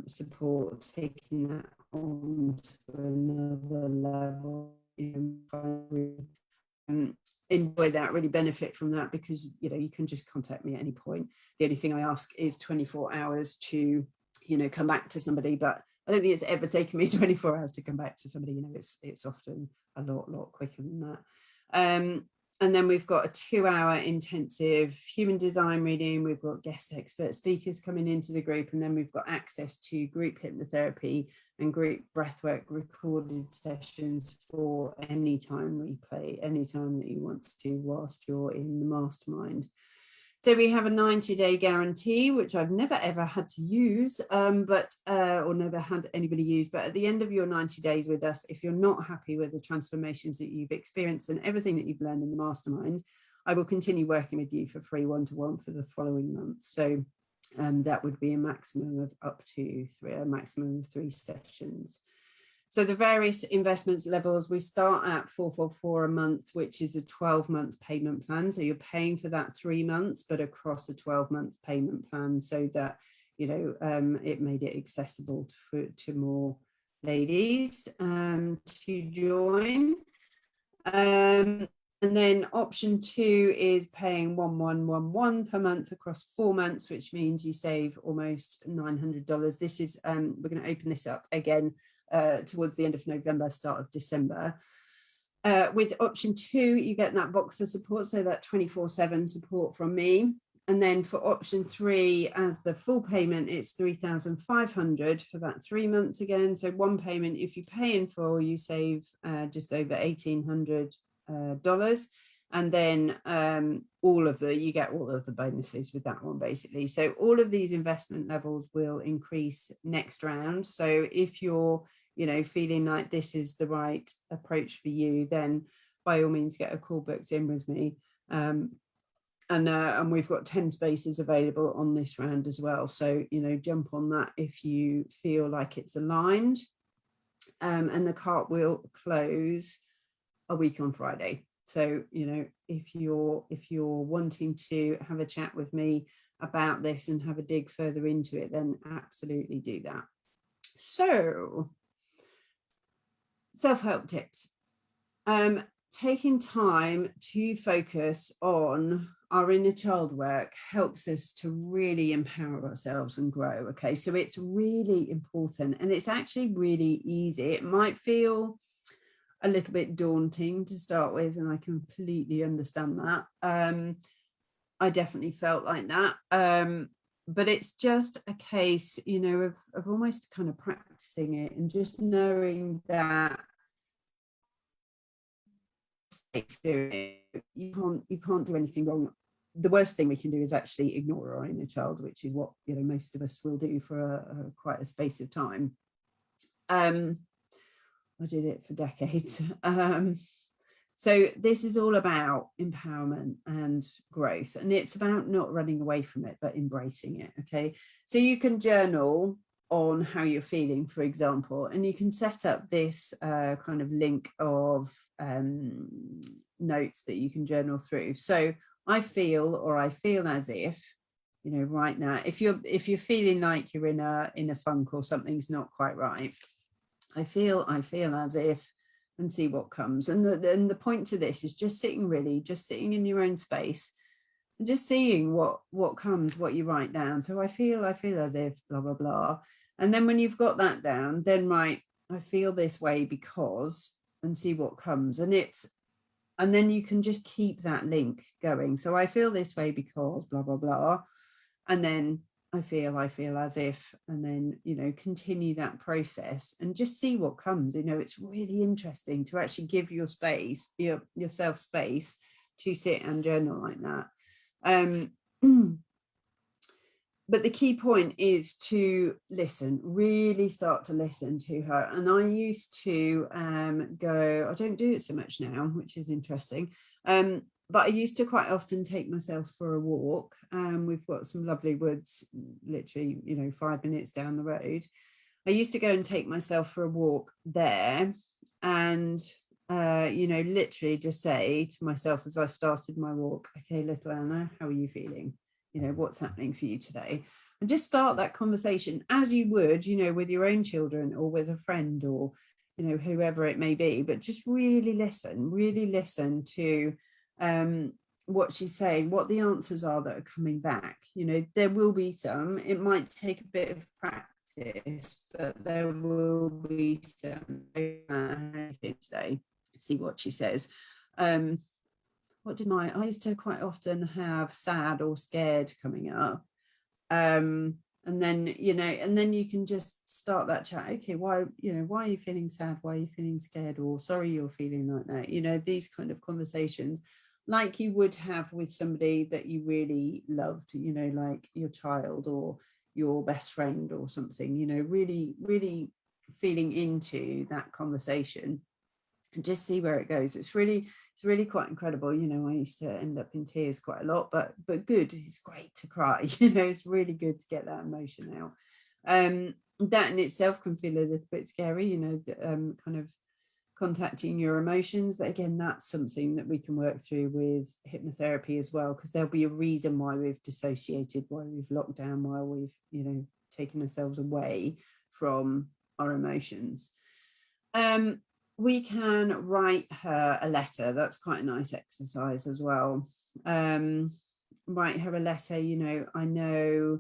support, taking that on to another level. Enjoy that, really benefit from that, because, you know, you can just contact me at any point. The only thing I ask is 24 hours to, you know, come back to somebody, but I don't think it's ever taken me 24 hours to come back to somebody. You know, it's often a lot quicker than that. And then we've got a 2-hour intensive human design reading. We've got guest expert speakers coming into the group, and then we've got access to group hypnotherapy and group breathwork recorded sessions for any time replay, any time that you want to whilst you're in the mastermind. So we have a 90-day guarantee, which I've never ever had to use, or never had anybody use. But at the end of your 90 days with us, if you're not happy with the transformations that you've experienced and everything that you've learned in the mastermind, I will continue working with you for free one-to-one for the following month. So that would be a maximum of up to a maximum of 3 sessions. So the various investments levels, we start at $444 a month, which is a 12-month payment plan. So you're paying for that 3 months, but across a 12-month payment plan, so that, you know, it made it accessible to more ladies to join. And then option 2 is paying $1,111 per month across 4 months, which means you save almost $900. This is we're going to open this up again towards the end of November, start of December. With option 2, you get that Voxer support, so that 24/7 support from me. And then for option 3, as the full payment, it's $3,500 for that 3 months again. So one payment, if you pay in full, you save just over $1,800. And then you get all of the bonuses with that one, basically. So all of these investment levels will increase next round. So if you're, you know, feeling like this is the right approach for you, then by all means get a call booked in with me. And we've got 10 spaces available on this round as well. So, you know, jump on that if you feel like it's aligned. And the cart will close a week on Friday. So, you know, if you're wanting to have a chat with me about this and have a dig further into it, then absolutely do that. So, self-help tips. Taking time to focus on our inner child work helps us to really empower ourselves and grow. Okay, so it's really important, and it's actually really easy. It might feel a little bit daunting to start with, and I completely understand that. I definitely felt like that. But it's just a case, you know, of almost kind of practicing it and just knowing that you can't do anything wrong. The worst thing we can do is actually ignore our inner child, which is what, you know, most of us will do for quite a space of time. I did it for decades. So this is all about empowerment and growth, and it's about not running away from it, but embracing it. Okay, so you can journal on how you're feeling, for example, and you can set up this kind of link of notes that you can journal through. So I feel as if, you know, right now, if you're feeling like you're in a funk or something's not quite right, I feel as if, and see what comes. And the point to this is just sitting in your own space and just seeing what comes, what you write down. So I feel as if blah, blah, blah. And then when you've got that down, then write, I feel this way because, and see what comes. And then you can just keep that link going. So I feel this way because blah, blah, blah. And then I feel as if, and then, you know, continue that process and just see what comes. You know, it's really interesting to actually give yourself space to sit and journal like that. But the key point is to listen, really start to listen to her. And I used to go, I don't do it so much now, which is interesting. But I used to quite often take myself for a walk. We've got some lovely woods, literally, you know, 5 minutes down the road. I used to go and take myself for a walk there and, you know, literally just say to myself as I started my walk, okay, little Anna, how are you feeling? You know, what's happening for you today? And just start that conversation as you would, you know, with your own children or with a friend or, you know, whoever it may be, but just really listen to what she's saying, what the answers are that are coming back. You know, there will be some, it might take a bit of practice, but there will be some today. See what she says. I used to quite often have sad or scared coming up. And then, you know, and then you can just start that chat. Okay, why are you feeling sad? Why are you feeling scared? Or sorry, you're feeling like that. You know, these kind of conversations like you would have with somebody that you really loved, you know, like your child or your best friend or something, you know, really feeling into that conversation and just see where it goes. It's really quite incredible. You know, I used to end up in tears quite a lot, but good. It's great to cry. You know, it's really good to get that emotion out. That in itself can feel a little bit scary, you know, kind of contacting your emotions. But again, that's something that we can work through with hypnotherapy as well, because there'll be a reason why we've dissociated, why we've locked down, why we've, you know, taken ourselves away from our emotions. We can write her a letter. That's quite a nice exercise as well. Write her a letter, you know, I know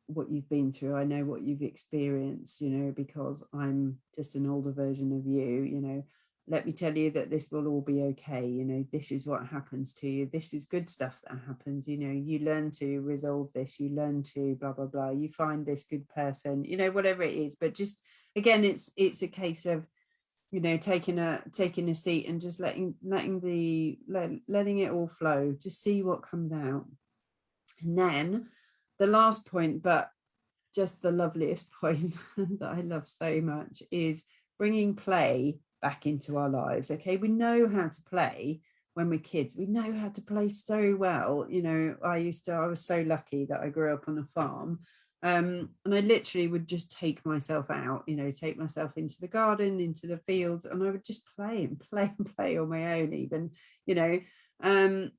what you've been through. I know what you've experienced, you know, because I'm just an older version of you, you know. Let me tell you that this will all be okay. You know, this is what happens to you. This is good stuff that happens. You know, you learn to resolve this. You learn to blah, blah, blah. You find this good person, you know, whatever it is. But just, again, it's a case of, you know, taking a seat and just letting it all flow. Just see what comes out. And then the last point, but just the loveliest point that I love so much, is bringing play back into our lives. Okay, we know how to play when we're kids. We know how to play so well. You know, I was so lucky that I grew up on a farm. And I literally would just take myself out, you know, take myself into the garden, into the fields, and I would just play and play and play on my own even, you know, and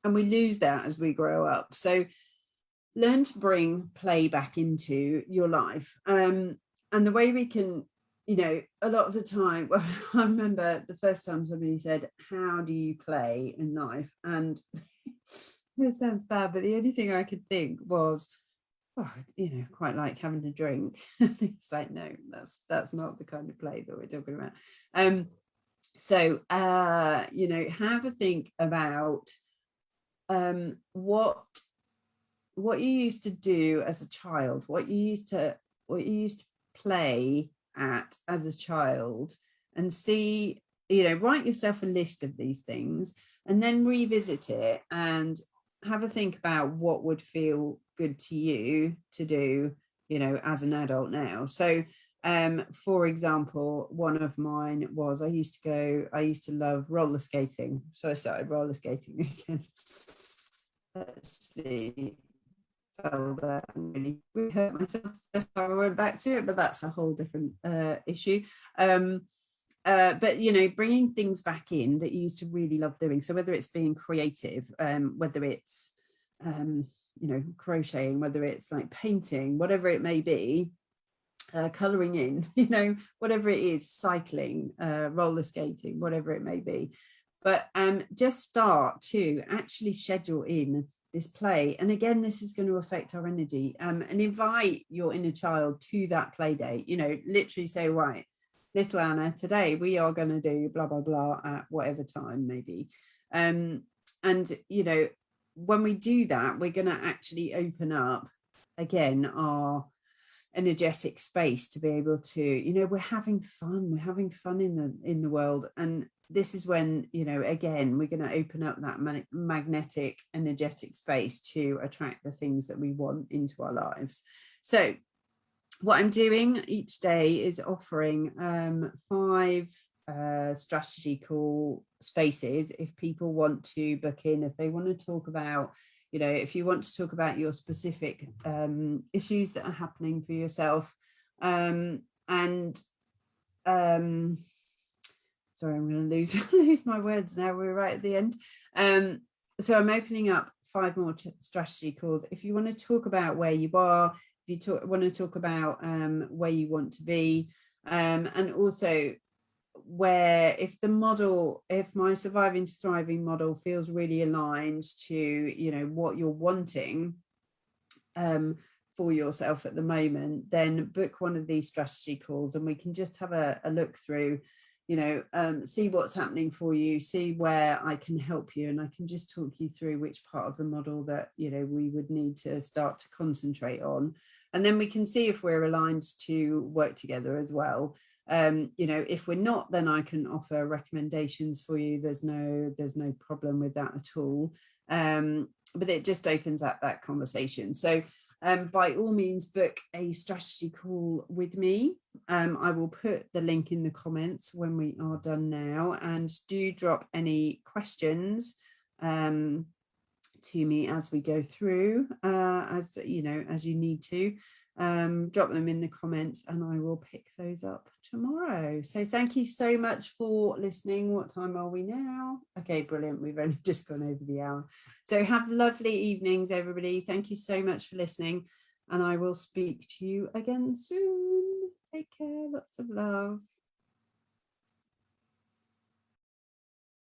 we lose that as we grow up. So learn to bring play back into your life. And the way we can, you know, a lot of the time, well, I remember the first time somebody said, how do you play in life? And it sounds bad, but the only thing I could think was, oh, you know, quite like having a drink. It's like, no, that's not the kind of play that we're talking about. So you know, have a think about what you used to do as a child, what you used to play at as a child, and see, you know, write yourself a list of these things and then revisit it and have a think about what would feel good to you to do, you know, as an adult now. So for example, one of mine was I used to love roller skating, so I started roller skating again. Actually fell down and really hurt myself this time I went back to it, but that's a whole different issue. But you know, bringing things back in that you used to really love doing, so whether it's being creative, whether it's you know, crocheting, whether it's like painting, whatever it may be, colouring in, you know, whatever it is, cycling, roller skating, whatever it may be. But just start to actually schedule in this play. And again, this is going to affect our energy, and invite your inner child to that play date. You know, literally say, right, little Anna, today we are going to do blah, blah, blah at whatever time maybe. And, you know, when we do that, we're going to actually open up again our energetic space to be able to, you know, we're having fun in the world. And this is when, you know, again, we're going to open up that magnetic energetic space to attract the things that we want into our lives. So what I'm doing each day is offering 5 strategy call spaces if people want to book in, if they want to talk about, you know, if you want to talk about your specific issues that are happening for yourself. Sorry, I'm going to lose my words now. We're right at the end. So I'm opening up 5 more strategy calls. If you want to talk about where you are, if you want to talk about where you want to be, and also where if my surviving to thriving model feels really aligned to, you know, what you're wanting for yourself at the moment, then book one of these strategy calls and we can just have a look through, you know, see what's happening for you, see where I can help you, and I can just talk you through which part of the model that, you know, we would need to start to concentrate on. And then we can see if we're aligned to work together as well. You know, if we're not, then I can offer recommendations for you. There's no problem with that at all. But it just opens up that conversation. So by all means, book a strategy call with me. I will put the link in the comments when we are done now, and do drop any questions to me as we go through, as you know, as you need to. Drop them in the comments and I will pick those up tomorrow. So thank you so much for listening. What time are we now? Okay, brilliant. We've only just gone over the hour. So have lovely evenings, everybody. Thank you so much for listening, and I will speak to you again soon. Take care. Lots of love.